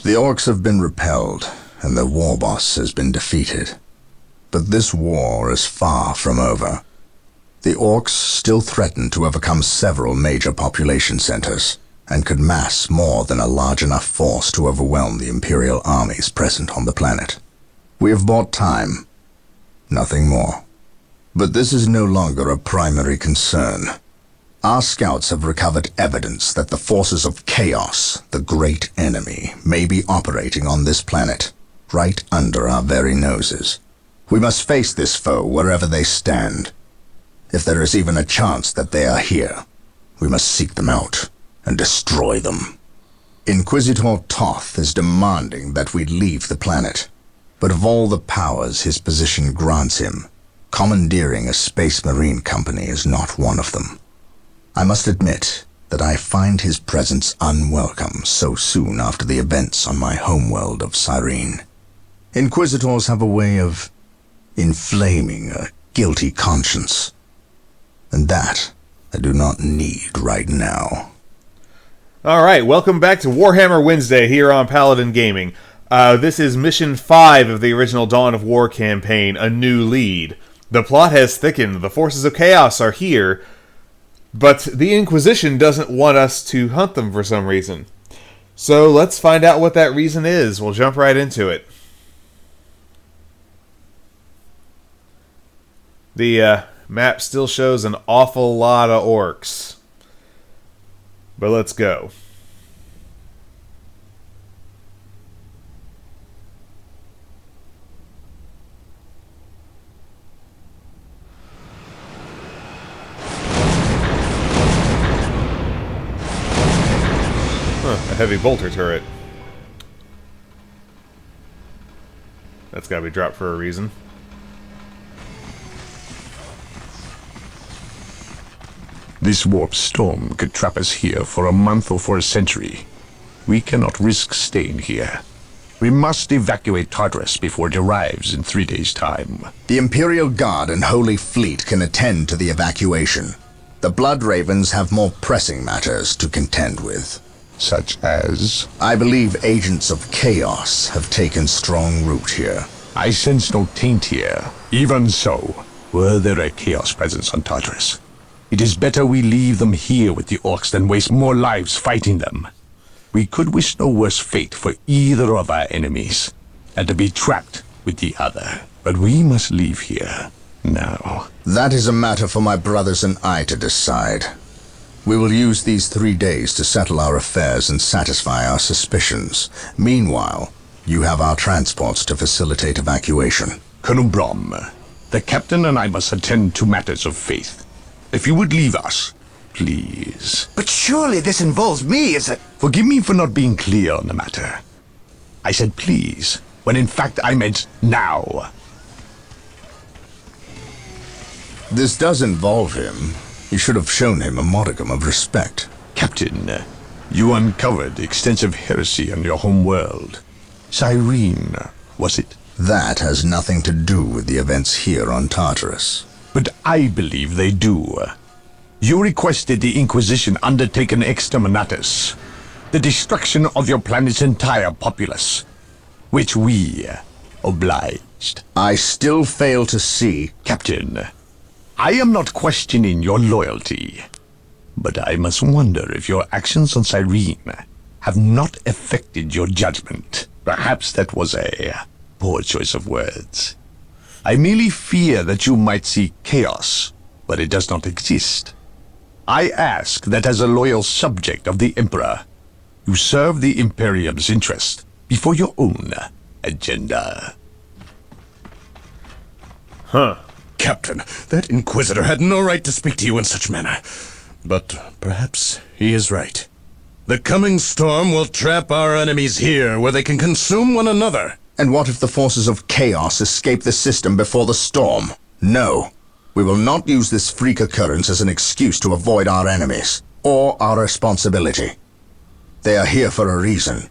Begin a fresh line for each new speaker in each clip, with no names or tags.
The Orks have been repelled, and their war boss has been defeated. But this war is far from over. The Orks still threaten to overcome several major population centers, and could mass more than a large enough force to overwhelm the Imperial armies present on the planet. We have bought time, nothing more. But this is no longer a primary concern. Our scouts have recovered evidence that the forces of Chaos, the great enemy, may be operating on this planet, right under our very noses. We must face this foe wherever they stand. If there is even a chance that they are here, we must seek them out and destroy them. Inquisitor Toth is demanding that we leave the planet, but of all the powers his position grants him, commandeering a space marine company is not one of them. I must admit that I find his presence unwelcome so soon after the events on my homeworld of Cyrene. Inquisitors have a way of inflaming a guilty conscience, and that I do not need right now.
Alright, welcome back to Warhammer Wednesday here on Paladin Gaming. This is Mission 5 of the original Dawn of War campaign, A New Lead. The plot has thickened, the forces of chaos are here, but the Inquisition doesn't want us to hunt them for some reason. So let's find out what that reason is. We'll jump right into it. The map still shows an awful lot of orcs. But let's go. A heavy bolter turret. That's gotta be dropped for a reason.
This warp storm could trap us here for a month or for a century. We cannot risk staying here. We must evacuate Tartarus before it arrives in 3 days' time.
The Imperial Guard and Holy Fleet can attend to the evacuation. The Blood Ravens have more pressing matters to contend with.
Such as?
I believe agents of Chaos have taken strong root here.
I sense no taint here. Even so, were there a Chaos presence on Tartarus, it is better we leave them here with the Orks than waste more lives fighting them. We could wish no worse fate for either of our enemies, and to be trapped with the other. But we must leave here now.
That is a matter for my brothers and I to decide. We will use these 3 days to settle our affairs and satisfy our suspicions. Meanwhile, you have our transports to facilitate evacuation.
Colonel Brom, the captain and I must attend to matters of faith. If you would leave us, please.
But surely this involves me as a...
Forgive me for not being clear on the matter. I said please, when in fact I meant now.
This does involve him. You should have shown him a modicum of respect.
Captain, you uncovered extensive heresy on your home world. Cyrene, was it?
That has nothing to do with the events here on Tartarus.
But I believe they do. You requested the Inquisition undertake an exterminatus, the destruction of your planet's entire populace, which we obliged.
I still fail to see...
Captain, I am not questioning your loyalty, but I must wonder if your actions on Cyrene have not affected your judgment. Perhaps that was a poor choice of words. I merely fear that you might see chaos, but it does not exist. I ask that as a loyal subject of the Emperor, you serve the Imperium's interest before your own agenda.
Huh.
Captain, that Inquisitor had no right to speak to you in such manner. But perhaps he is right. The coming storm will trap our enemies here, where they can consume one another.
And what if the forces of Chaos escape the system before the storm? No. We will not use this freak occurrence as an excuse to avoid our enemies, or our responsibility. They are here for a reason,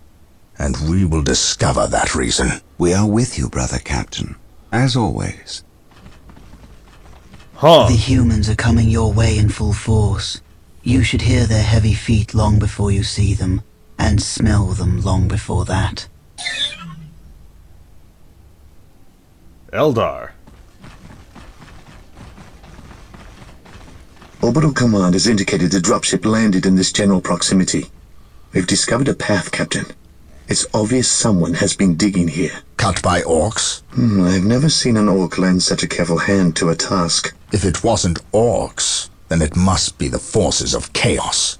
and we will discover that reason.
We are with you, Brother Captain, as always.
Huh.
The humans are coming your way in full force. You should hear their heavy feet long before you see them. and smell them long before that.
Eldar.
Orbital Command has indicated the dropship landed in this general proximity. We've discovered a path, Captain. It's obvious someone has been digging here.
Cut by orcs?
I've never seen an orc lend such a careful hand to a task.
If it wasn't orcs, then it must be the forces of chaos.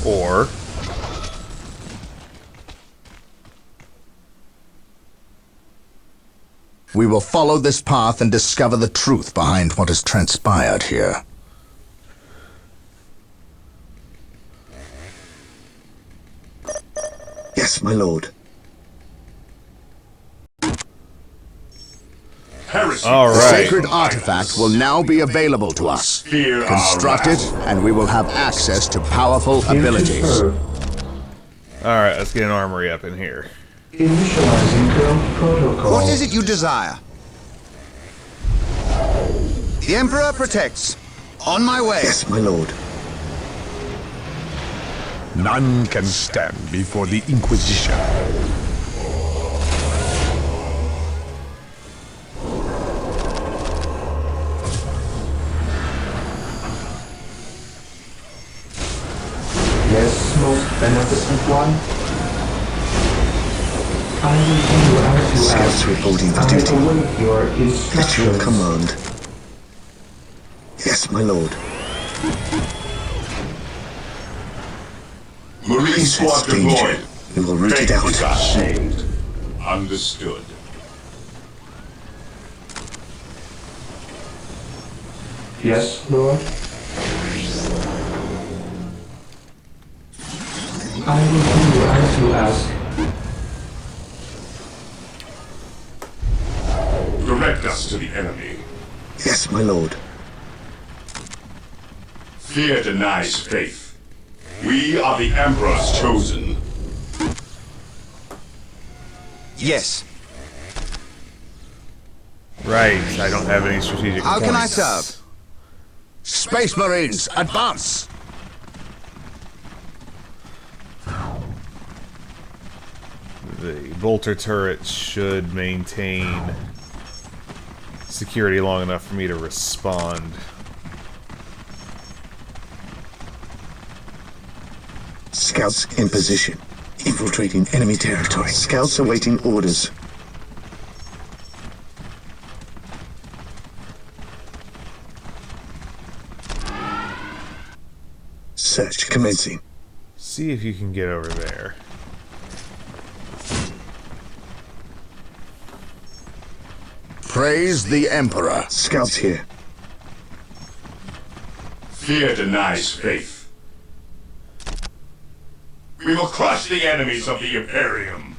Or...
we will follow this path and discover the truth behind what has transpired here.
Yes, my lord.
All
The
right.
sacred artifact will now be available to us. Construct it, and we will have access to powerful abilities.
All right, let's get an armory up in here.
Initializing build protocol.
What is it you desire? The Emperor protects. On my way.
Yes, my lord.
None can stand before the Inquisition.
Yes, most beneficent one. I will do as you
Scouts
ask.
reporting for
I
duty.
await your
At your
instructions.
command. Yes, my lord.
Marine squad
danger.
deployed.
We will root it out.
Ashamed. Understood.
Yes, Lord. I will do as you ask.
Direct us to the enemy.
Yes, my lord.
Fear denies faith. We are the Emperor's chosen.
Yes.
Right, I don't have any strategic
How
points.
can I serve?
Space Marines, advance!
The bolter turret should maintain security long enough for me to respond.
Scouts in position. Infiltrating enemy territory. Scouts awaiting orders. Search commencing.
See if you can get over there.
Praise the Emperor.
Scouts here.
Fear denies faith. We will crush the enemies of the Imperium.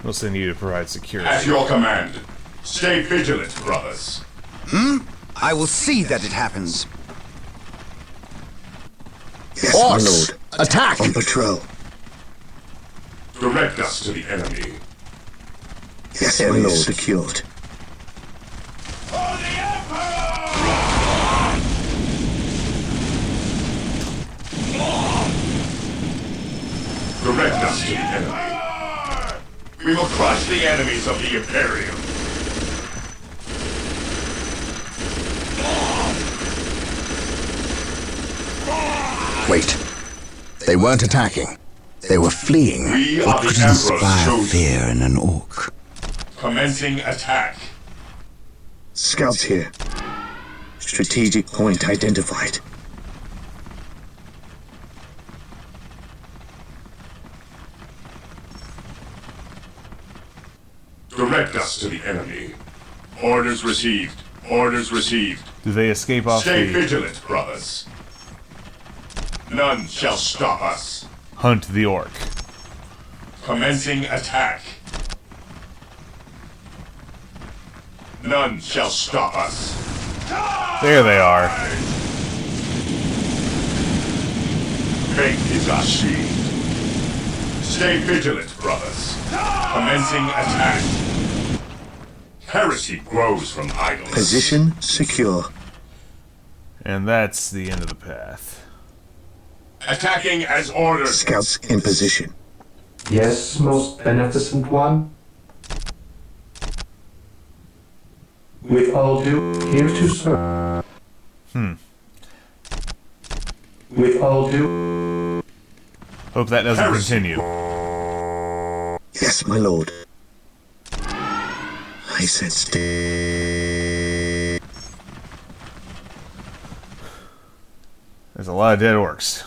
We'll send you to provide security.
At your command. Stay vigilant, brothers.
I will see that it happens.
Yes, my
Orcs,
lord.
attack!
On patrol.
Direct us to the enemy.
Yes, my lord. Secured.
Direct us to the enemy. We will crush the enemies of the Imperium.
Wait. They weren't attacking. They were fleeing.
We
What
are the
could
Emperor's
inspire
chosen.
fear in an orc?
Commencing attack.
Scouts here. Strategic point identified.
Direct us to the enemy. Orders received. Orders received.
Do they escape off
Stay
the
vigilant, brothers. None shall stop us.
hunt the orc?
Commencing attack. None shall stop us.
There they are.
Faith is our shield. Stay vigilant, brothers. Commencing attack. Heresy grows from idleness.
Position secure.
And that's the end of the path.
Attacking as ordered.
Scouts in position.
Yes, most beneficent one. With all due, here to serve. With all due.
Hope that doesn't continue.
Yes, my lord. I said stay.
There's a lot of dead orcs.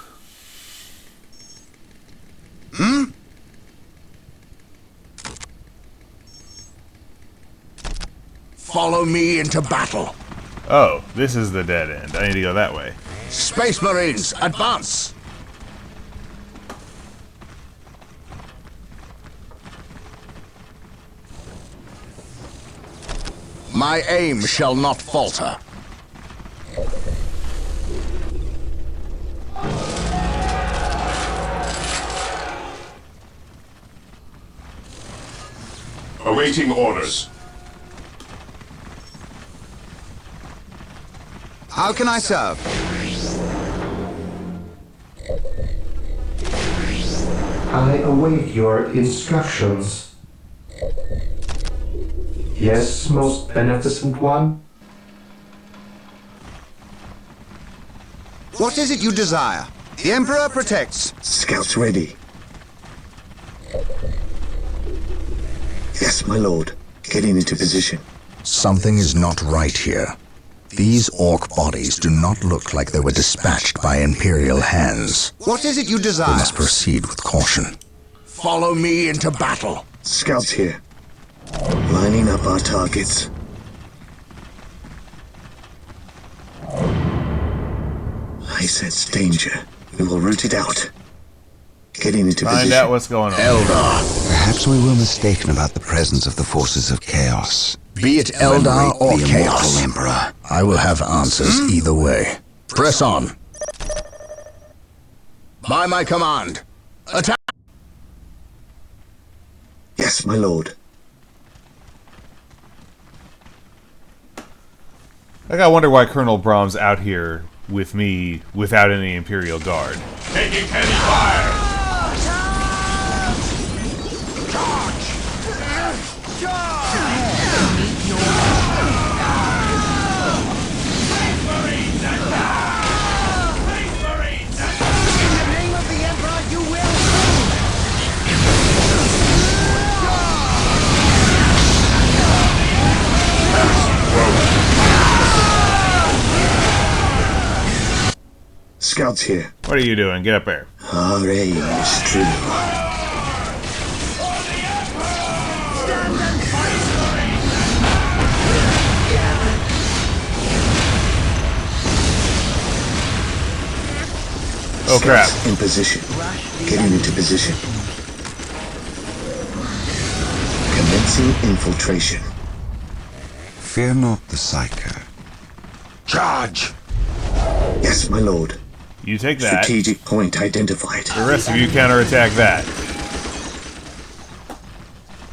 Follow me into battle.
Oh, this is the dead end. I need to go that way.
Space Marines, advance! My aim shall not falter.
Awaiting orders.
How can I serve?
I await your instructions. Yes, most beneficent one.
What is it you desire? The Emperor protects.
Scouts ready. Yes, my lord. Getting into position.
Something is not right here. These orc bodies do not look like they were dispatched by Imperial hands.
What is it you
We
desire?
must proceed with caution. Follow me into battle.
Scouts here. Lining up our targets. I sense danger. We will root it out. Getting into
Find
position.
out what's going on.
Eldar.
Perhaps we were mistaken about the presence of the forces of chaos.
Be it Eldar or
the
chaos,
immortal Emperor.
I will have answers either way. Press on. By my command. Attack!
Yes, my lord.
Like, I wonder why Colonel Brahm's out here with me without any Imperial Guard.
Taking heavy fire.
Scouts here.
What are you doing? Get up there.
Our aim is true.
Oh crap.
Scouts in position. Getting into position. Commencing infiltration.
Fear not the Psycho.
Charge!
Yes, my lord.
You take that.
Strategic point identified.
The rest of you counterattack that.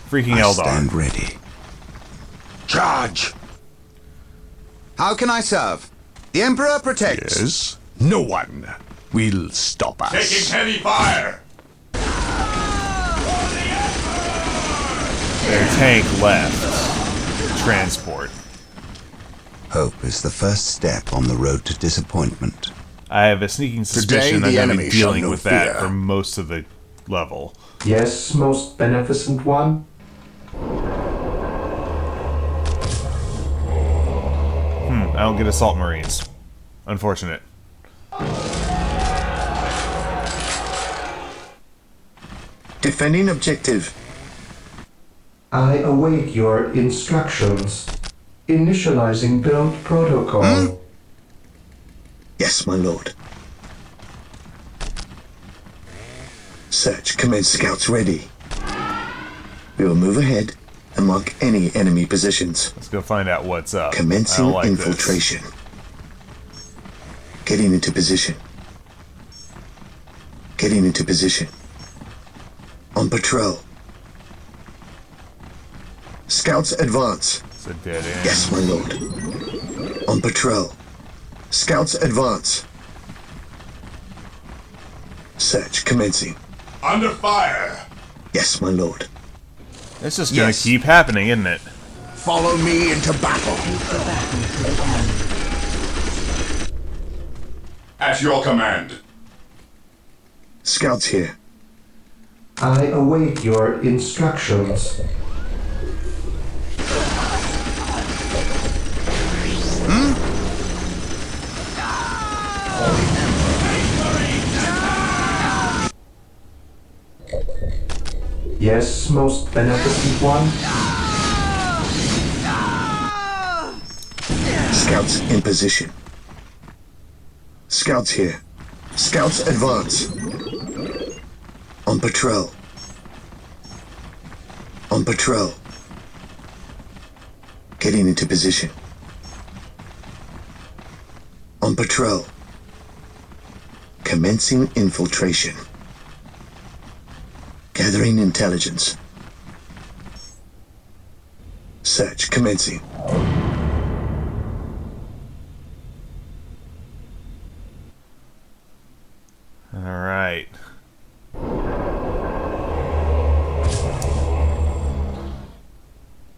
Freaking
I
Eldar.
stand ready.
Charge!
How can I serve? The Emperor protects.
Yes? No one will stop us.
Taking heavy fire.
Their tank left. Transport.
Hope is the first step on the road to disappointment.
I have a sneaking suspicion
the
I'm going to
enemy
be
shall
dealing
know
with that
fear.
for most of the level.
Yes, most beneficent one.
I don't get assault marines. Unfortunate.
Defending objective.
I await your instructions. Initializing build protocol.
Yes, my lord. Search. Commence. Scouts ready. We will move ahead and mark any enemy positions.
Let's go find out what's up. I
Commencing
don't like
infiltration. Getting into position. Getting into position. On patrol. Scouts advance.
This. It's a dead end.
Yes, my lord. On patrol. Scouts advance. Search commencing.
Under fire!
Yes, my lord.
This is gonna keep happening, isn't it?
Follow me into battle.
At your command.
Scouts here.
I await your instructions. Yes, most beneficent one.
Scouts in position. Scouts here. Scouts advance. On patrol. On patrol. Getting into position. On patrol. Commencing infiltration. Gathering intelligence. Search commencing.
Alright.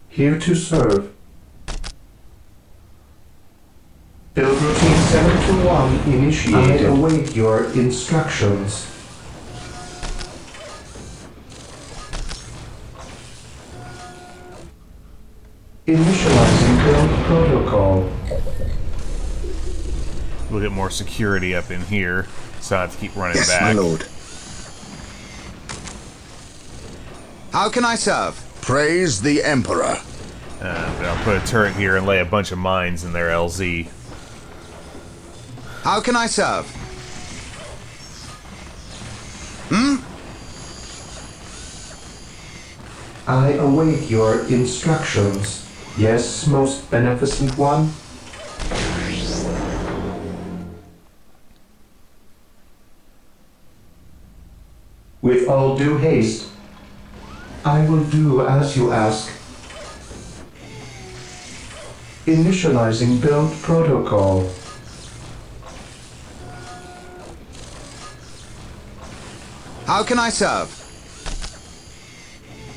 Here to serve. Build routine 721 initiated. I await your instructions. Initializing build protocol.
We'll get more security up in here, so I have to keep running
Yes,
back.
my lord.
How can I serve?
Praise the Emperor.
But I'll put a turret here and lay a bunch of mines in their LZ.
How can I serve?
I await your instructions. Yes, most beneficent one. With all due haste, I will do as you ask. Initializing build protocol.
How can I serve?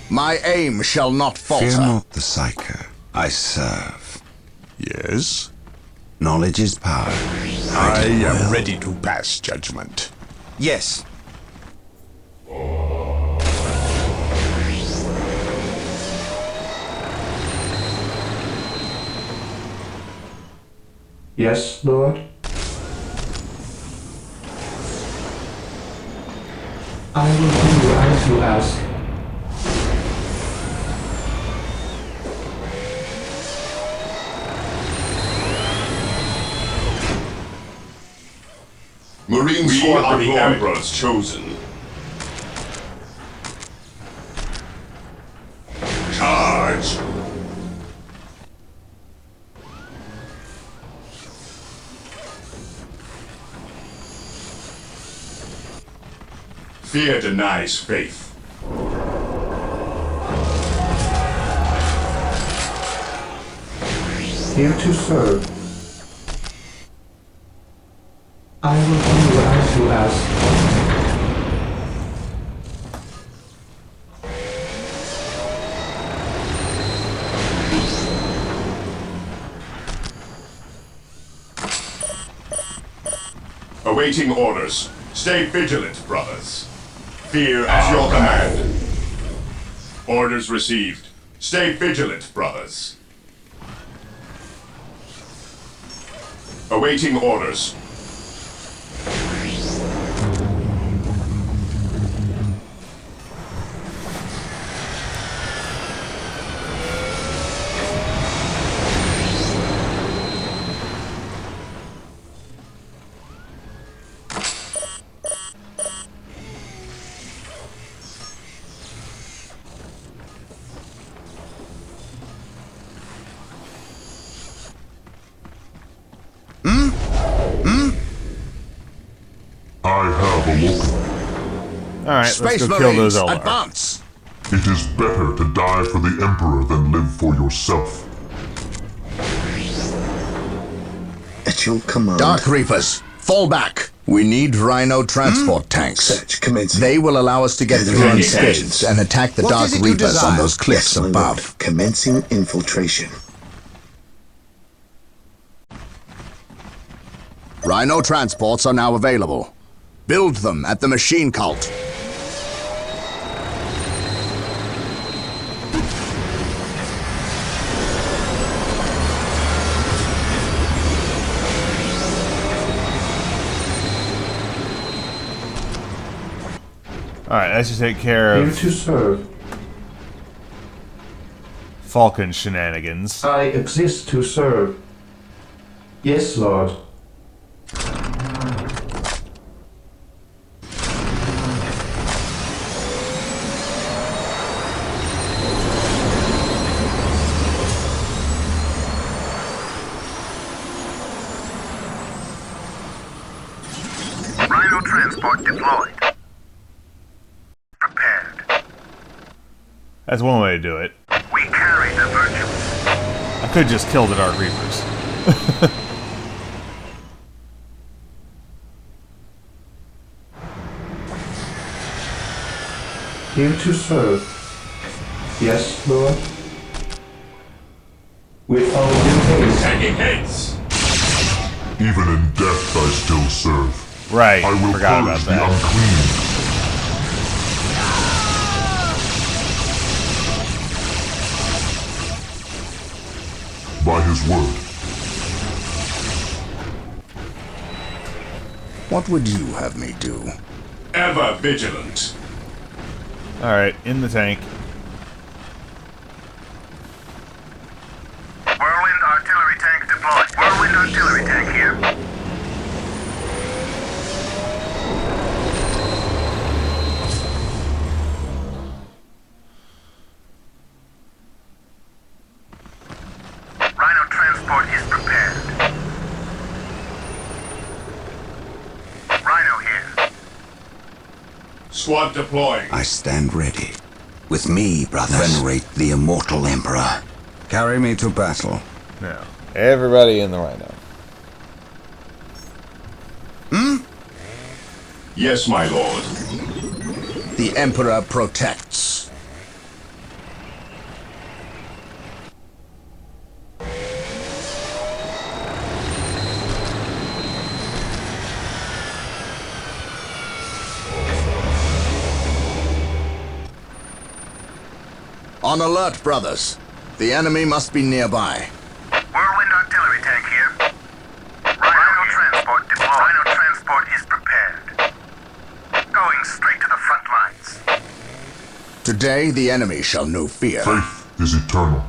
My aim shall not falter.
Fear not the Psyker. I serve.
Yes?
Knowledge is power.
I am ready to pass judgment.
Yes.
Yes, Lord. I will do as you ask.
Marine We Squad
are the
deployed.
Emperor's chosen.
Charge! Fear denies faith.
Here to serve. I will do as you ask.
Awaiting orders. Stay vigilant, brothers. Fear at your command. Orders received. Stay vigilant, brothers. Awaiting orders.
I have awoken.
Alright, let's
Space
go kill
Marines,
those Eldar.
advance!
It is better to die for the Emperor than live for yourself.
At your command.
Dark Reapers, fall back! We need Rhino transport tanks.
Search commencing.
They will allow us to get through unscathed and attack the
What
Dark
is it you
Reapers on
desire?
those cliffs
Yes, my lord.
above.
Commencing infiltration.
Rhino transports are now available. Build them at the machine cult.
Alright, that should take care
Here
of
to serve.
Falcon shenanigans.
I exist to serve. Yes, Lord.
Rhino transport deployed. Prepared.
That's one way to do it.
We carry the virtues.
I could just kill the Dark Reapers.
Here to serve. Yes, Lord. With all due haste.
Taking hits.
Even in death I still serve.
Right,
I will
forgot about
purge the
that.
unclean. By his word.
What would you have me do?
Ever vigilant.
Alright, in the tank.
Whirlwind artillery tank deployed. Whirlwind artillery tank here. Rhino transport is prepared. Rhino here. Squad deploying.
I stand ready. With me, brothers. Venerate the immortal Emperor. Carry me to battle.
Now, everybody in the Rhino.
Yes, my lord.
The Emperor protects. On alert, brothers. The enemy must be nearby.
Whirlwind artillery tank here. Rhino transport deployed. Rhino transport is prepared. Going straight to the front lines.
Today, the enemy shall know fear.
Faith is eternal.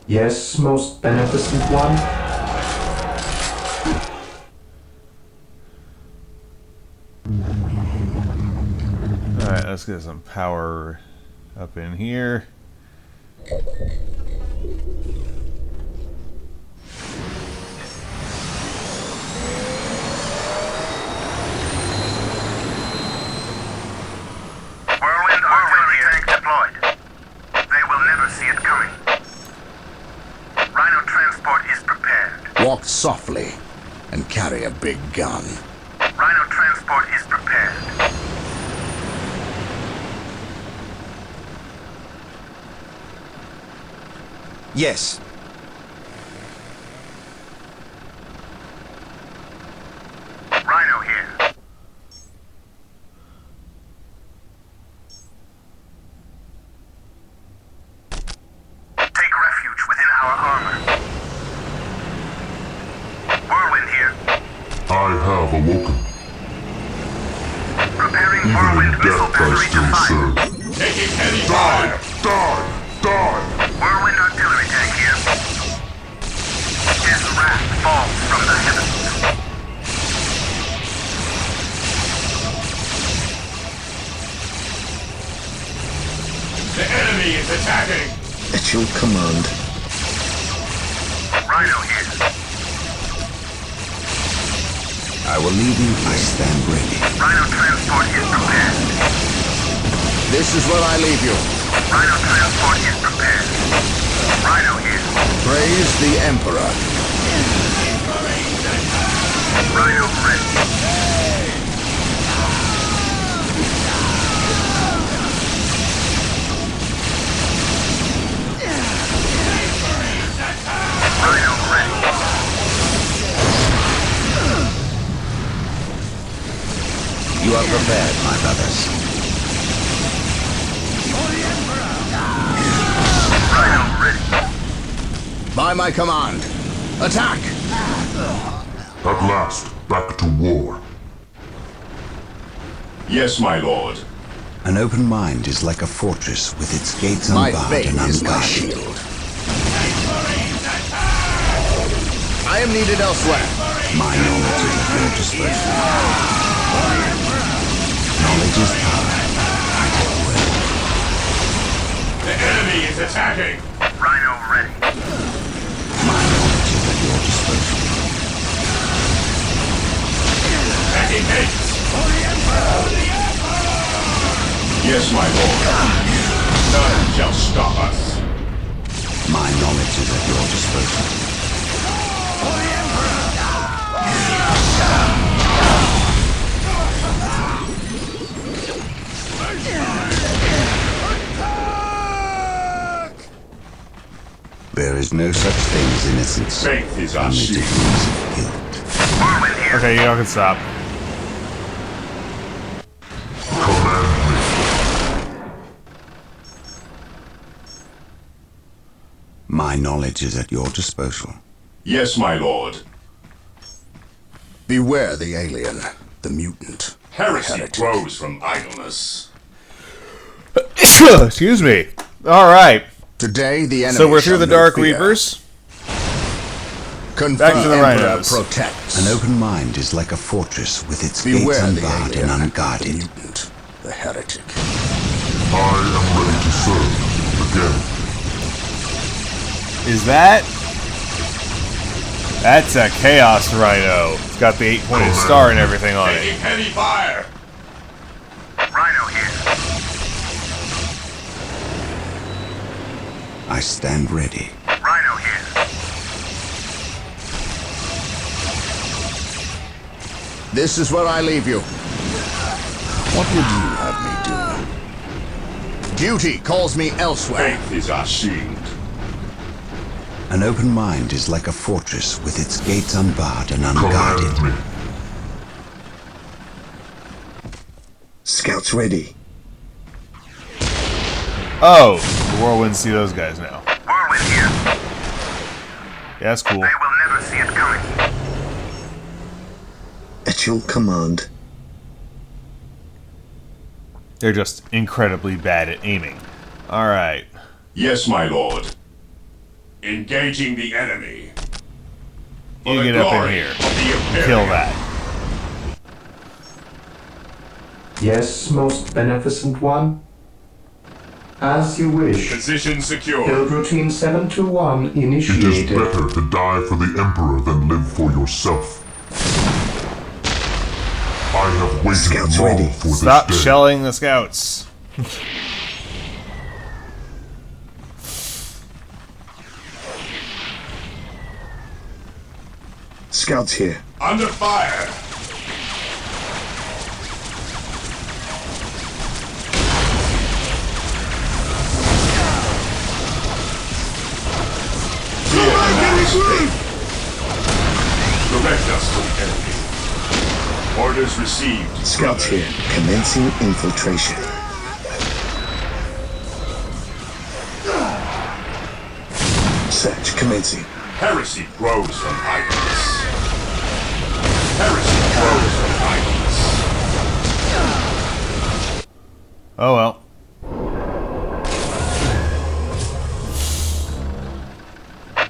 Yes, most beneficent one.
Alright, let's get some power up in here.
Whirlwind artillery tank deployed. They will never see it coming. Rhino transport is prepared.
Walk softly and carry a big gun.
Rhino transport is prepared.
Yes.
Rhino here. Take refuge within our armor. Whirlwind here.
I have awoken.
Preparing
Even in
whirlwind missile
death I
battery to
still
fire.
serve.
Taking heavy
Die! Die! Die!
Whirlwind artillery tank here. His wrath falls from the heavens. The enemy is attacking.
At your command.
Rhino here.
I will lead you. I stand ready.
Rhino transport is prepared.
This is where I leave you.
Rhino transport is prepared. Rhino here.
Praise the Emperor.
Rhino ready. Rhino ready.
You are prepared, my brothers.
Rhino ready.
By my command, attack!
At last, back to war.
Yes, my lord.
An open mind is like a fortress with its gates
My
unbarred
faith
and
is my
unguarded.
shield. I am needed elsewhere.
My knowledge is at your disposal. Knowledge is power.
The enemy is attacking.
Rhino ready.
My knowledge is at your disposal.
Attacking gates. Yes, my lord. None shall stop us.
My knowledge is at your disposal. There is no such thing as innocence.
Faith is our
Only
shield.
degrees of guilt.
Whirlwind here.
Okay, y'all can stop.
Command me.
My knowledge is at your disposal.
Yes, my lord.
Beware the alien, the mutant.
Heresy
Heretic.
grows from idleness.
Excuse me. All right.
Today the enemy
So we're through
shall
the
know
Dark
fear.
Reapers.
Confirm
Back to the
Emperor
rhinos.
protects.
An open mind is like a fortress with its gates
Beware the
unbarred
alien,
and
the
unguarded.
mutant, the heretic.
I am ready to serve. Again.
Is that? That's a Chaos Rhino. It's got the 8-pointed star and everything on it.
Taking heavy fire.
Rhino here.
I stand ready.
Rhino here.
This is where I leave you. What would you have me do? Duty calls me elsewhere.
Faith is our shield.
An open mind is like a fortress with its gates unbarred and unguarded.
Command me.
Scouts ready.
Oh, the Whirlwinds see those guys now.
Whirlwind here.
Yeah, that's cool.
They will never see it coming.
At your command.
They're just incredibly bad at aiming. All right.
Yes, my lord. Engaging the enemy. For
You
the
get up in
glory
here.
of the Imperial.
Kill that.
Yes, most beneficent one. As you wish.
Position secure.
Build routine 721
It is
initiated.
better to die for the Emperor than live for yourself. I have waited
Scouts
long
ready.
for this
Stop
day.
shelling the scouts.
Scouts here.
Under fire. Direct us to the enemy. Orders received.
Scouts
brother.
here. Commencing infiltration. Search commencing.
Heresy grows from idleness. Heresy grows from idleness.
Oh well.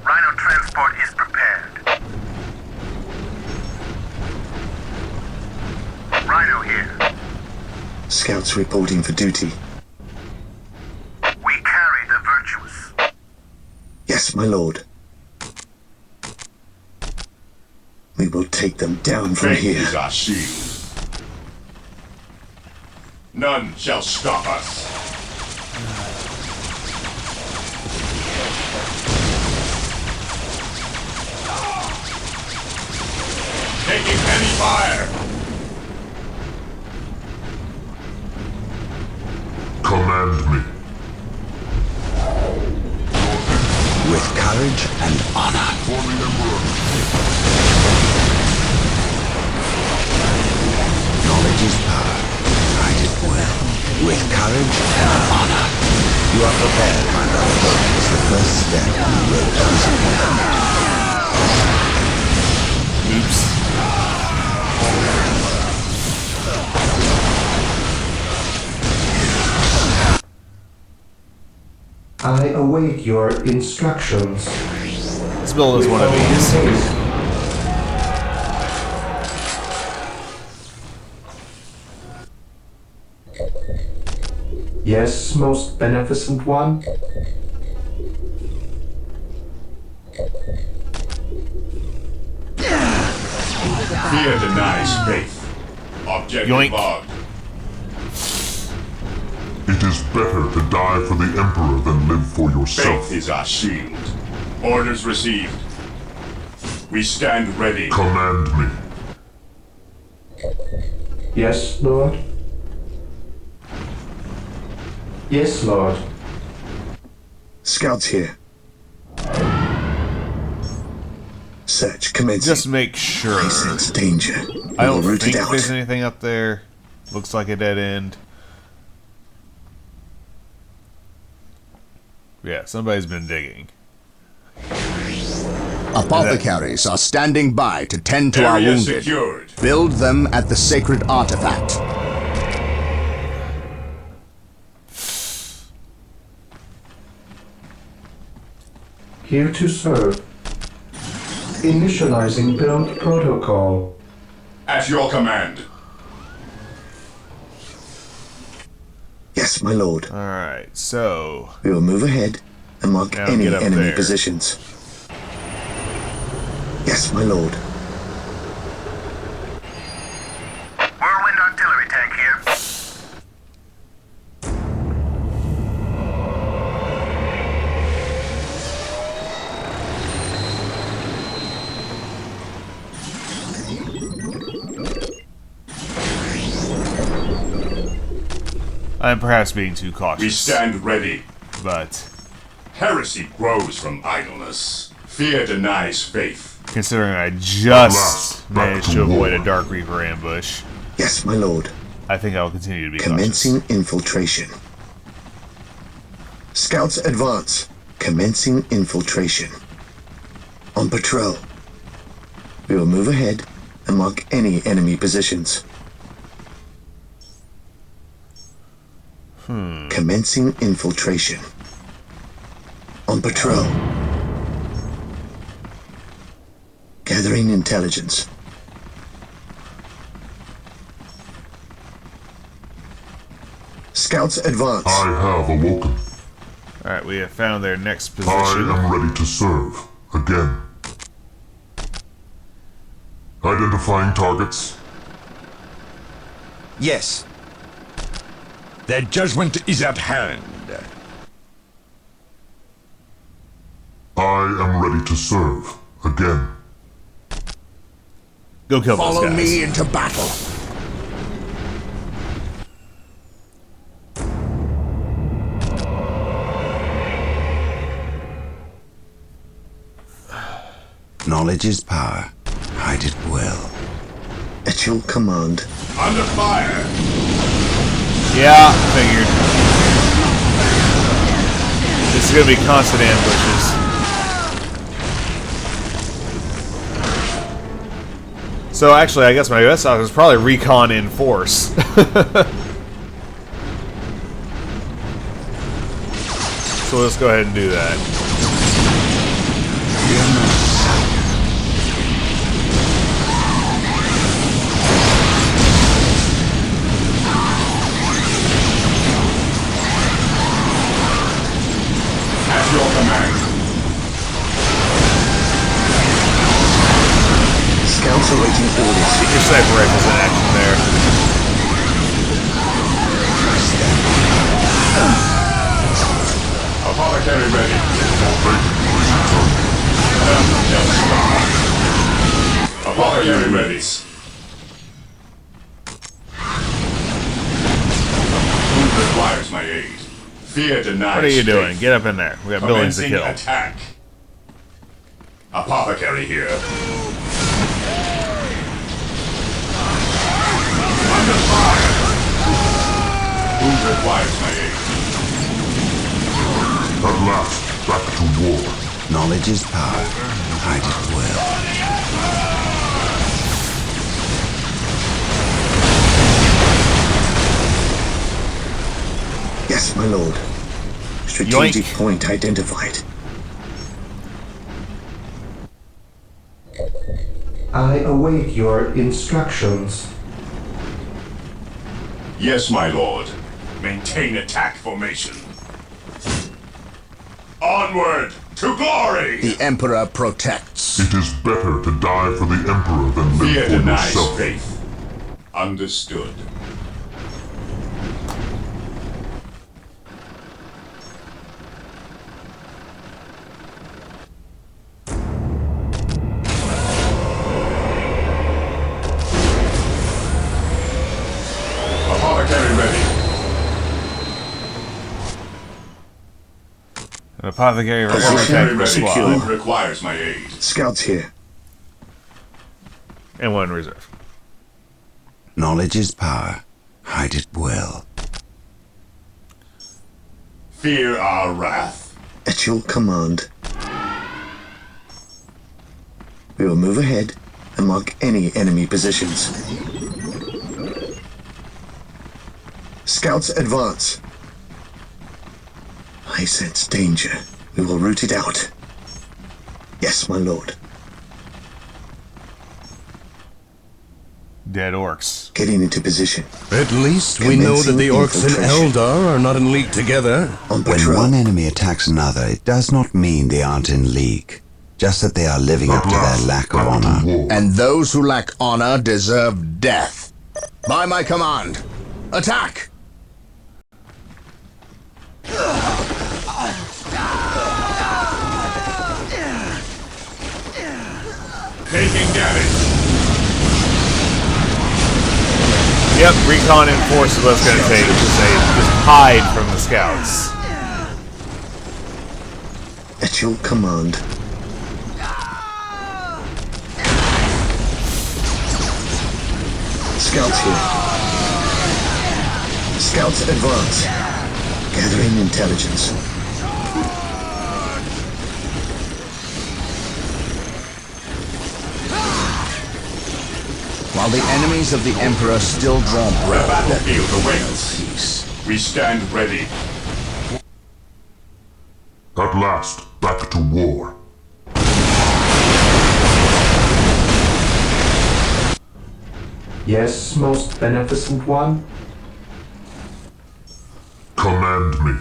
Rhino transport is prepared. Rhino here.
Scouts reporting for duty.
We carry the virtuous.
Yes, my lord. We will take them down from
Faith
here.
is our shield. None shall stop us.
taking any fire.
Command me.
With courage and honor.
For the Emperor.
Knowledge is power. Write it well. With courage and honor. You are prepared, my brother. It's the first step on the road to disappointment.
Oops.
I await your instructions.
Let's build us one of these.
Yes, most beneficent one.
Fear denies faith. Objective
Yoink.
logged.
It is better to die for the Emperor than live for yourself.
Faith is our shield. Orders received. We stand ready.
Command me.
Yes, Lord. Yes, Lord.
Scouts here. Search commencing.
Just make sure.
I sense danger.
I don't
We'll root
think
it out.
there's anything up there. Looks like a dead end. Yeah, somebody's been digging.
Apothecaries are standing by to tend to our
Area
wounded.
secured.
Build them at the sacred artifact.
Here to serve. Initializing build protocol.
At your command.
Yes, my lord.
Alright, so...
We will move ahead and mark
Now
any
get up
enemy
there.
positions. Yes, my lord.
Whirlwind artillery tank here.
I'm perhaps being too cautious.
We stand ready.
But,
Heresy grows from idleness. Fear denies faith.
considering I just
Alas, back
managed
to
to avoid
war.
a Dark Reaper ambush,
Yes, my lord.
I think I will continue to be
Commencing
cautious.
infiltration. Scouts advance. Commencing infiltration. On patrol. We will move ahead and mark any enemy positions. Commencing infiltration. On patrol. Gathering intelligence. Scouts advance.
I have awoken.
Alright, we have found their next
I
position.
am ready to serve. Again. Identifying targets.
Yes.
Their judgment is at hand.
I am ready to serve. Again.
Go kill those
Follow
guys.
me into battle.
Knowledge is power. Hide it well.
At your command.
Under fire.
Yeah, figured. This is gonna be constant ambushes. So actually, I guess my best option is probably Recon In Force. So let's go ahead and do that.
At your command.
Scouts awaiting orders.
Get your sniper rifles in action there.
Apothecary ready.
Apothecary ready. Who requires my aid? Fear denies.
What are you doing?
faith.
Get up in there. We got buildings to
Commencing
kill.
attack. Apothecary here. Under fire. Who requires my aid?
At last, back to war.
Knowledge is power. Hide it well.
Yes, my lord. Strategic
Yoink.
point identified.
I await your instructions.
Yes, my lord. Maintain attack formation. Onward to glory!
The Emperor protects.
It is better to die for the Emperor than live
Fear
for
denies
yourself.
faith. Understood. Apothecary ready.
An apothecary
Apothecary
protect the
ready.
squad.
Who requires my aid?
Scouts here.
And one reserve.
Knowledge is power. Hide it well.
Fear our wrath.
At your command. We will move ahead and mark any enemy positions. Scouts advance. I sense danger. We will root it out. Yes, my lord.
Dead orcs.
Getting into position.
At least we know that the Orks and Eldar are not in league together.
On
When
patrol.
one enemy attacks another, it does not mean they aren't in league. Just that they are living up to their lack of honor.
And those who lack honor deserve death. By my command, attack!
Taking damage.
Yep, Recon In Force is what it's going to take. Just hide from the scouts.
At your command. Scouts here. Scouts advance. Gathering intelligence.
While the enemies of the Emperor still draw
The
breath,
battlefield awaits. We stand ready.
At last, back to war.
Yes, most beneficent one?
Command me.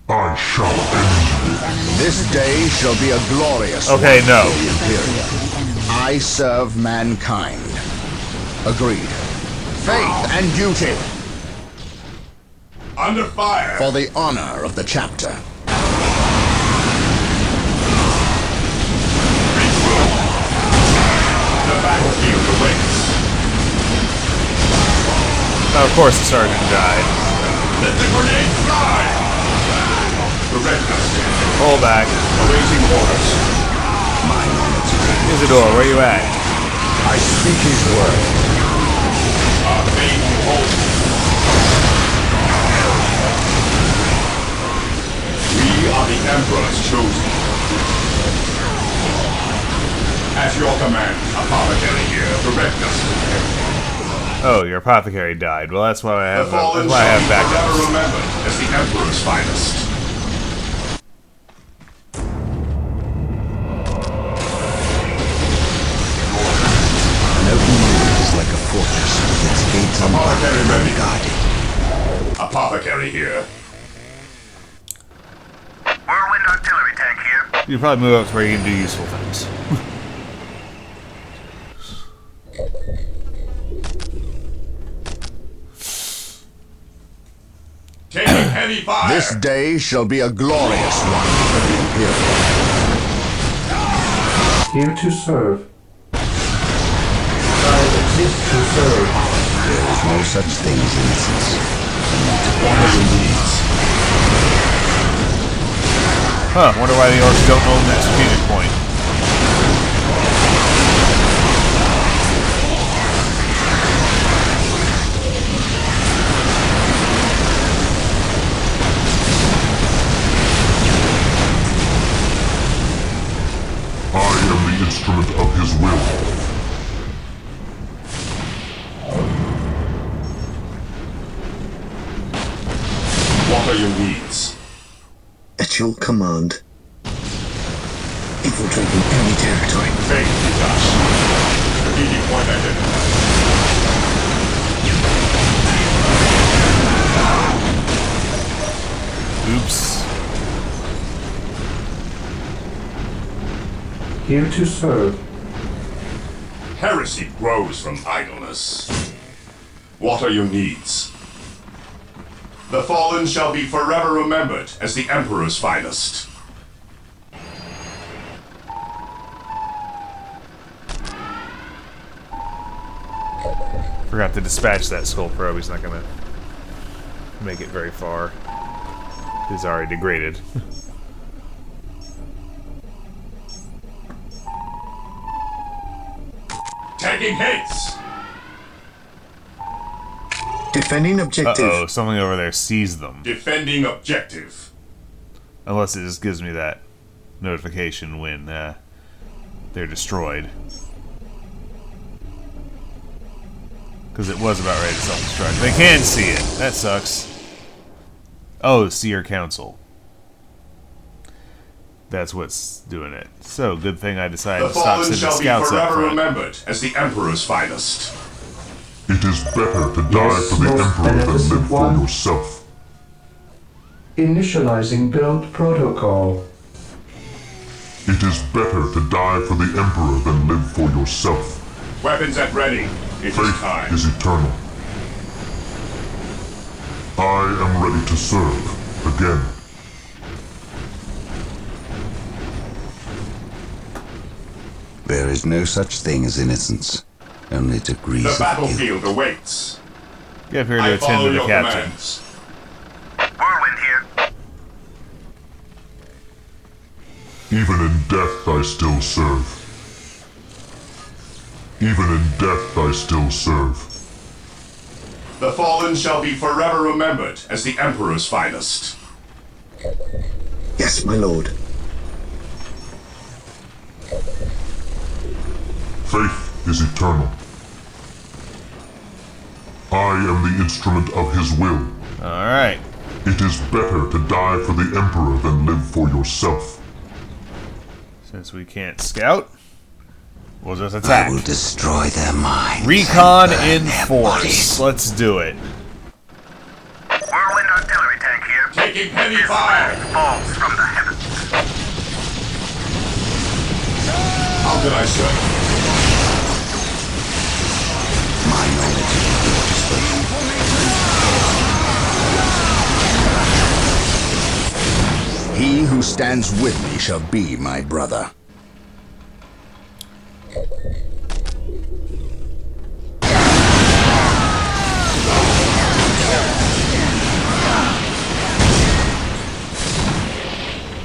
I shall end you.
this day shall be a glorious
Okay,
one
no.
for the Imperium. I serve mankind. Agreed. Faith and duty
Under fire.
for the honor of the chapter.
The battlefield awaits.
Oh, of course the sergeant died.
Let the grenade fly. The red dust.
Pull back.
Awaiting orders.
Isidore, where you at?
I speak his word.
Our faith holds. We are the Emperor's chosen. At your command, Apothecary here, direct us.
Oh, your apothecary died. Well, that's why I have.
The fallen
That's why I have
shall be
backups.
forever remembered as the Emperor's finest.
An open mind is like a fortress with its gates unlocked
Apothecary
and
ready.
unguarded.
Apothecary here.
Whirlwind artillery tank here.
You probably move up to where you can do useful things.
Taking heavy fire.
This day shall be a glorious one for the Imperium.
Here to serve.
There's no such thing as innocence.
Huh, wonder why the Orks don't own that strategic point.
I am the instrument of his will.
What are your needs?
At your command. Infiltrating enemy territory.
Faith is us. Strategic point identified.
Oops.
Here to serve.
Heresy grows from idleness. What are your needs? The fallen shall be forever remembered as the Emperor's finest.
Forgot to dispatch that skull probe. He's not gonna make it very far. He's already degraded.
Taking hits!
Defending objective.
Uh-oh, something over there sees them.
Defending objective.
Unless it just gives me that notification when they're destroyed. Because it was about ready to self-destruct. They can see it. That sucks. Oh, Seer Council. That's what's doing it. So, good thing I decided to stop sending scouts up front.
The fallen shall be forever remembered as the Emperor's finest.
It is better to die for the Emperor than live for yourself.
Initializing build protocol.
It is better to die for the Emperor than live for yourself.
Weapons at ready. It is time.
Faith is eternal. I am ready to serve again.
There is no such thing as innocence. Only degrees
The
of
battlefield awaits.
Get up here to attend to the captain.
Commands.
Whirlwind here.
Even in death I still serve. Even in death I still serve.
The fallen shall be forever remembered as the Emperor's finest.
Yes, my lord.
Faith is eternal. I am the instrument of his will.
Alright.
It is better to die for the Emperor than live for yourself.
Since we can't scout, we'll just attack.
I will destroy their minds.
Recon In Force. Let's do it.
Whirlwind artillery tank here.
Taking heavy
This
fire.
land falls from the heavens.
How can I serve?
My knowledge is at your disposal.
He who stands with me shall be my brother.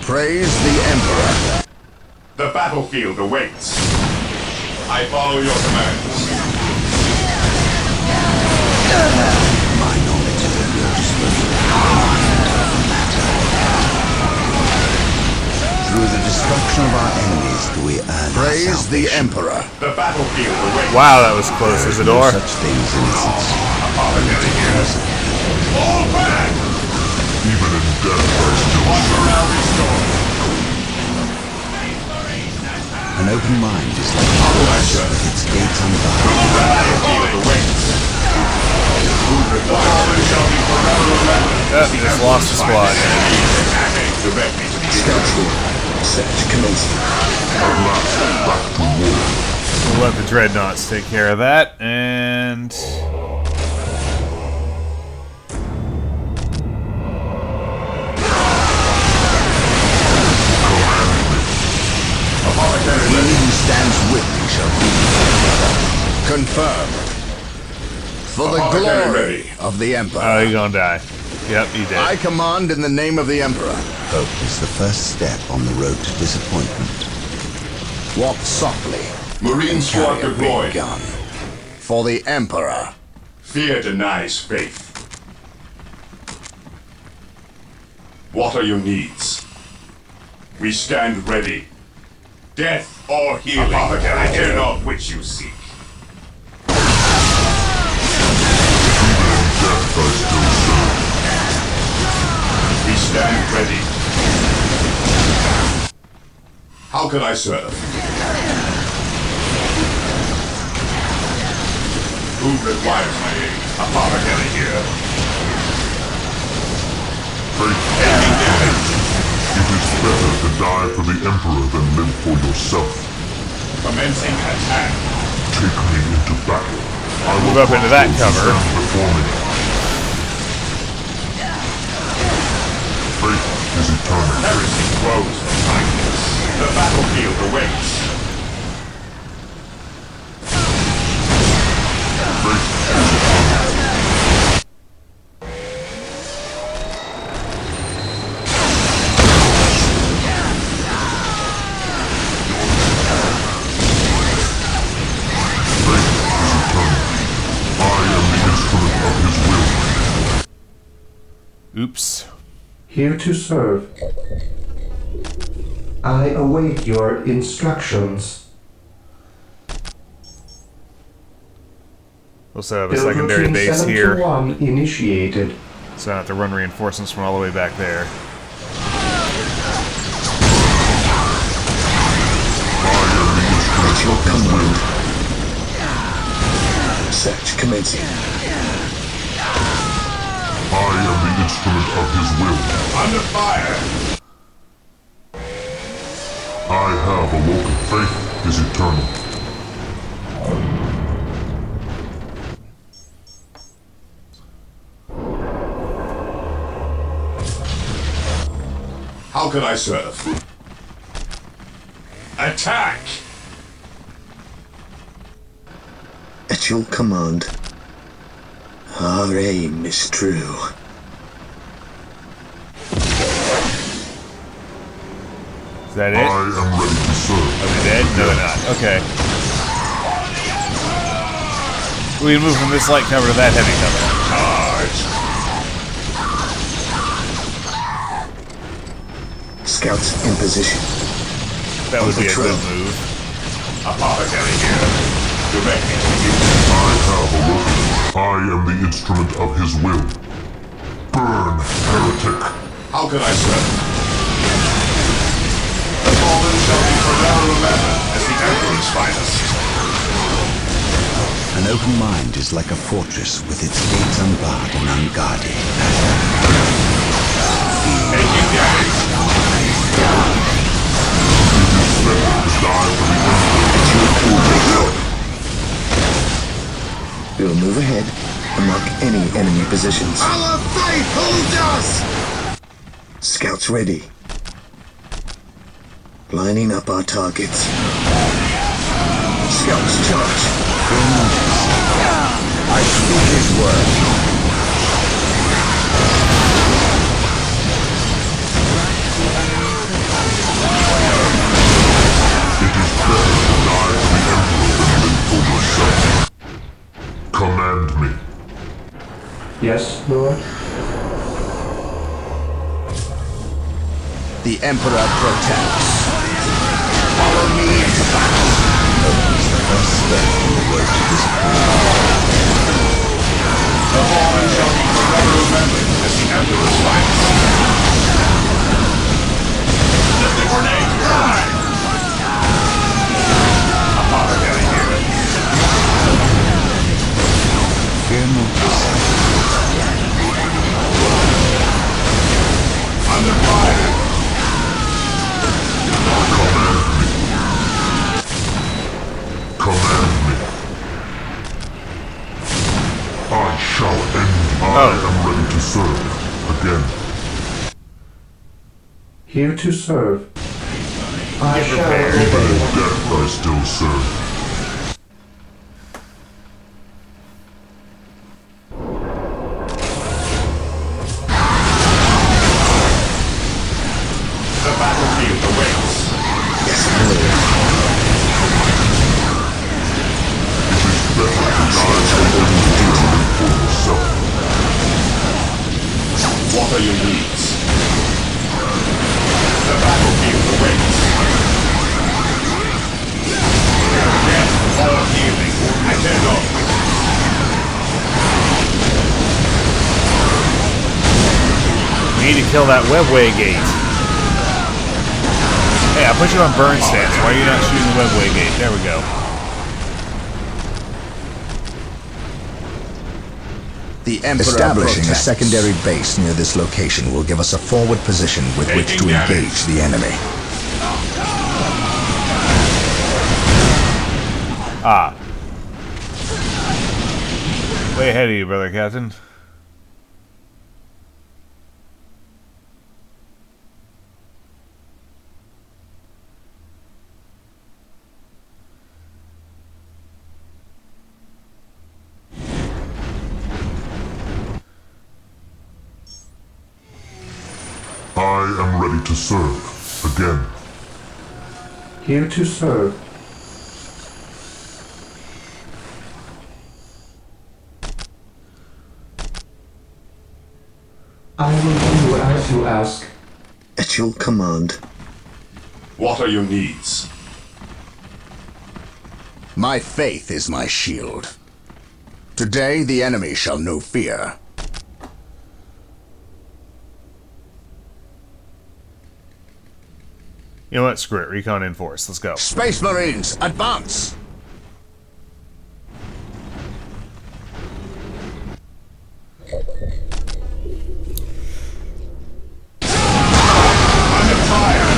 Praise the Emperor.
The battlefield awaits. I follow your commands.
My knowledge is at your disposal. Through the destruction of our enemies do we earn
Praise
our
the
salvation.
Emperor.
The battlefield awaits.
Wow, that was close,
There is no
Isidore.
such thing as innocence.
Fall back!
Even in death I still
Watch
serve.
around restored.
An open mind is like a fortress with its gates unbarred.
The battlefield awaits. The fallen shall be forever remembered.
Yep, just lost the squad.
Attacking directly to the
Scouts here. Search commencing.
At last, back to war.
We'll let the dreadnoughts take care of that, and
He who stands with me shall be my brother. Confirmed. For the glory of the Emperor.
Oh, he's gonna die. Yep, he did.
I command in the name of the Emperor.
Hope is the first step on the road to disappointment.
Walk softly.
Marine squad
Carry a big
deployed.
gun. For the Emperor.
Fear denies faith. What are your needs? We stand ready. Death or healing. I care not which you seek. We stand ready. How can I serve? Who requires my aid? Apothecary here.
Taking damage. It is better to die for the Emperor than live for yourself.
Commencing attack.
Take me into battle. I will
move up into that cover.
Before me. Faith is eternal.
Heresy grows in kindness. The battlefield awaits.
Faith is eternal.
Oops.
Here to serve. I await your instructions.
We'll set up a secondary
Build routine
base here,
721 initiated.
so I don't have to run reinforcements from all the way back there.
At your command. Search commencing.
I am the instrument of his will.
Under fire!
I have awoken. Faith is eternal.
How can I serve? Attack!
At your command. Our aim is true.
Is that it?
I am ready to serve.
Are they dead? No, they're not. Okay. We can move from this light cover to that heavy cover.
Scouts in position.
That would be a good move.
Apothecary here. Direct execution.
I have awoken. I am the instrument of his will. Burn, heretic.
How can I serve? The fallen shall be forever remembered as the Emperor's finest.
An open mind is like a fortress with its gates unbarred and unguarded.
Taking damage.
We'll move ahead and mark any enemy positions.
Our faith holds us!
Scouts ready. Lining up our targets. Scouts charge.
I speak his word.
Command me.
Yes, Lord?
The Emperor protects. Follow me into battle.
Opens the first step on the road to disappointment.
The fallen shall be forever remembered as the Emperor's finest. Lift the grenade! Drive! Apothecary here.
Fear not yourself.
Under fire!
Command me. I shall end. I am ready to serve. Again.
Here to serve. I
Get
shall
prepared.
Even in
obey.
death I still serve.
What are your needs? The battlefield awaits. Death or healing. I cannot.
We need to kill that webway gate. Hey, I put you on burn stance. Why are you not shooting the webway gate? There we go.
The Emperor establishing a secondary base near this location will give us a forward position with which to engage the enemy.
Ah. Way ahead of you, brother Captain.
I am ready to serve, again.
Here to serve. I will do as you ask.
At your command.
What are your needs?
My faith is my shield. Today the enemy shall know fear.
You know what? Screw it. Recon In Force. Let's go.
Space Marines, advance!
Under fire!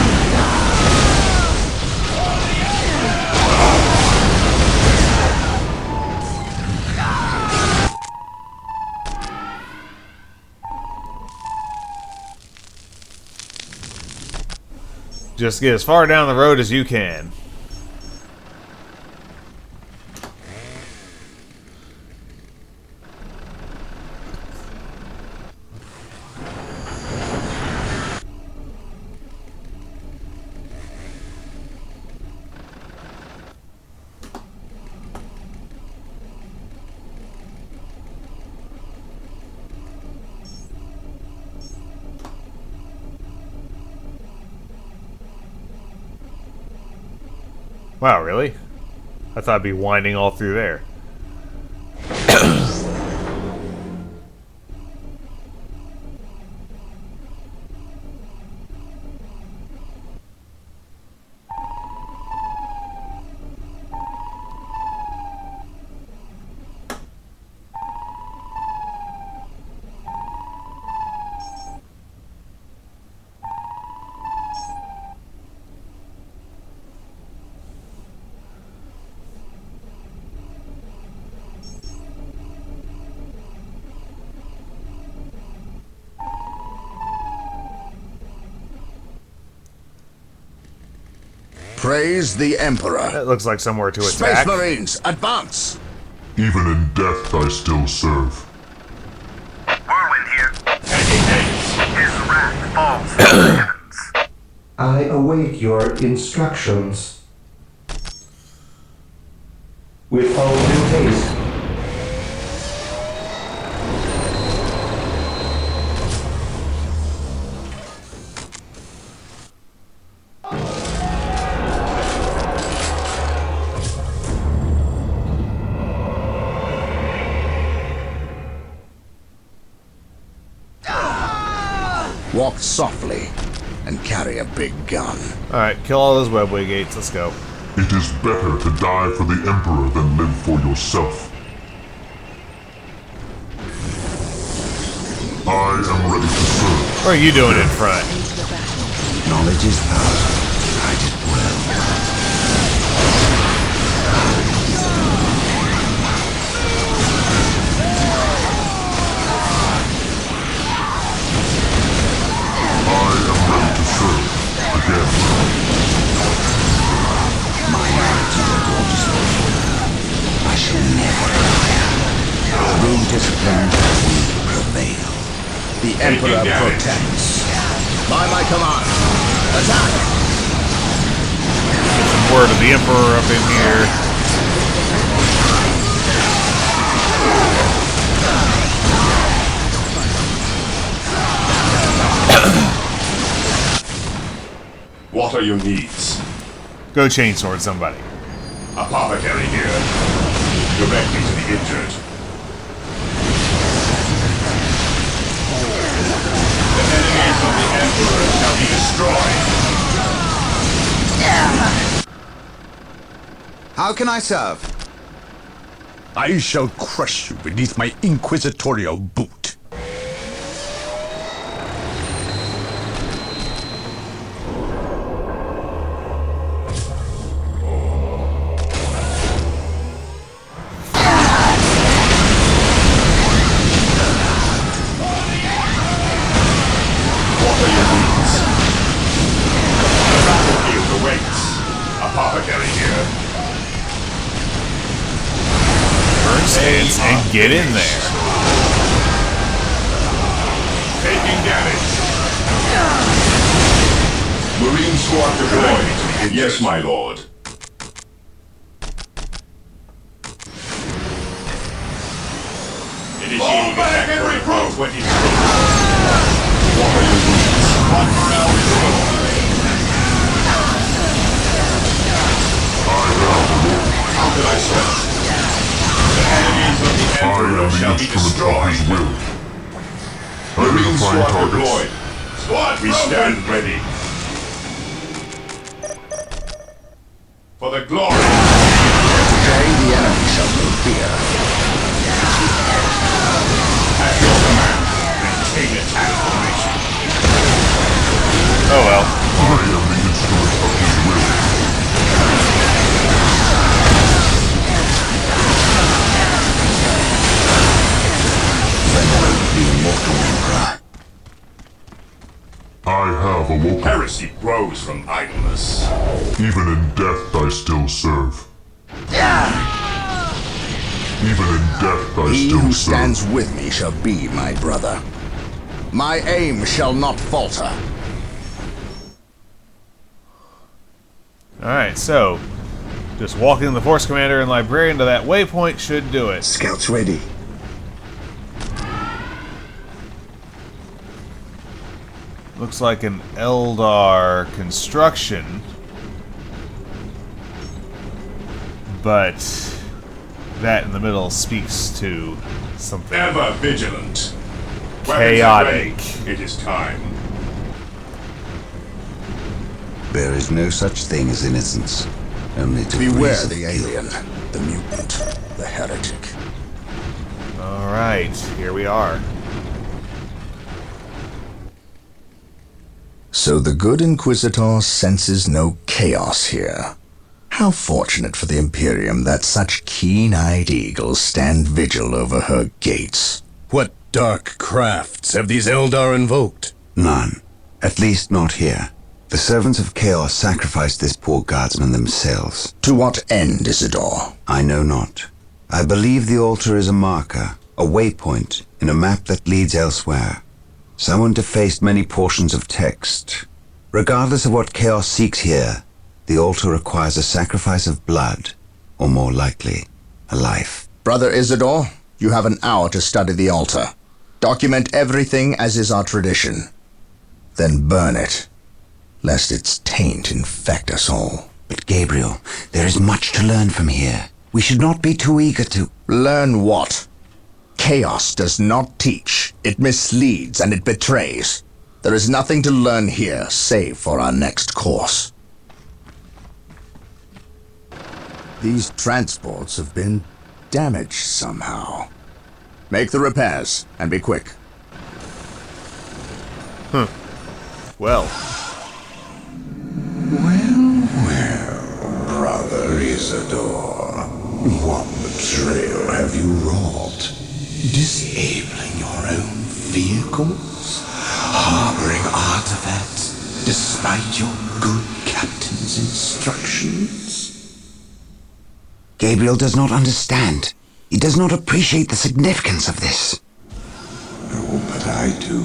Just get as far down the road as you can. Wow, really? I thought I'd be winding all through there.
Praise the Emperor.
That looks like somewhere to
Space
attack.
Marines, advance!
Even in death I still serve.
Whirlwind here. His wrath falls from the heavens.
I await your instructions. With all due haste.
Walk softly and carry a big gun.
Alright, kill all those webway gates. Let's go.
It is better to die for the Emperor than live for yourself. I am ready to serve.
What are you doing in front?
Knowledge is power. I did well.
Again.
My attitude will I shall never tire. Through discipline, we prevail.
The Emperor protects. By my command, attack!
Get some word of the Emperor up in here.
your needs?
Go chainsword somebody.
Apothecary here. Direct me to the injured. The enemies of the Emperor shall be destroyed.
How can I serve?
I shall crush you beneath my inquisitorial boot.
What are your needs? The battlefield awaits. Apothecary here.
Burn stance and get in there.
Taking damage. Marine squad deployed. Yes, my lord. Initiating attack and recruit 23. What are your needs? On morale restored. How can I serve? The enemies of the Emperor shall be destroyed. Marine squad deployed. Squad we stand ready. For the glory.
Today the enemy shall know fear.
At your command. Maintain attack formation.
Oh well.
I am the instrument of his will.
The immortal Emperor.
I have awoken.
Heresy grows from idleness.
Even in death I still serve. Even in death I
He
still
who
serve.
stands with me shall be my brother. My aim shall not falter.
Alright, so just walking the Force Commander and Librarian to that waypoint should do it.
Scouts ready.
Looks like an Eldar construction. But that in the middle speaks to something
Ever vigilant.
chaotic.
Weapons ready. It is time.
There is no such thing as innocence. Only to
Beware the alien, the mutant, the heretic.
Alright, here we are.
So the good Inquisitor senses no chaos here. How fortunate for the Imperium that such keen-eyed eagles stand vigil over her gates.
What dark crafts have these Eldar invoked?
None. At least not here. The servants of chaos sacrificed this poor guardsman themselves.
To what end, Isidore?
I know not. I believe the altar is a marker, a waypoint, in a map that leads elsewhere. Someone defaced many portions of text. Regardless of what chaos seeks here, the altar requires a sacrifice of blood, or more likely, a life.
Brother Isidore, you have an hour to study the altar. Document everything as is our tradition. Then burn it, lest its taint infect us all.
But Gabriel, there is much to learn from here. We should not be too eager to...
Learn what? Chaos does not teach. It misleads and it betrays. There is nothing to learn here, save for our next course. These transports have been damaged somehow. Make the repairs, and be quick.
Well.
Well, Brother Isidore, what betrayal have you wrought? Disabling your own vehicles? Harboring artifacts despite your good captain's instructions?
Gabriel does not understand. He does not appreciate the significance of this.
Oh, but I do.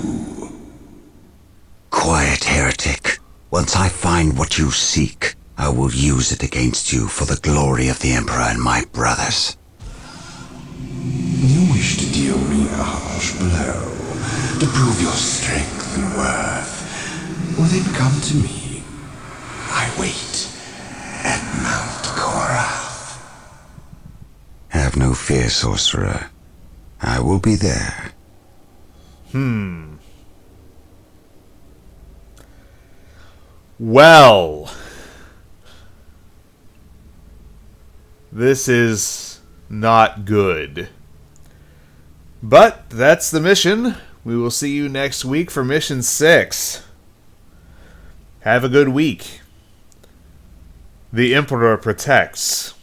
Quiet, heretic. Once I find what you seek, I will use it against you for the glory of the Emperor and my brothers.
You wish to deal me a harsh blow, to prove your strength and worth. Well, then come to me. I wait at Mount Korath.
Have no fear, sorcerer. I will be there.
Well, this is not good. But that's the mission. We will see you next week for Mission 6. Have a good week. The Emperor protects.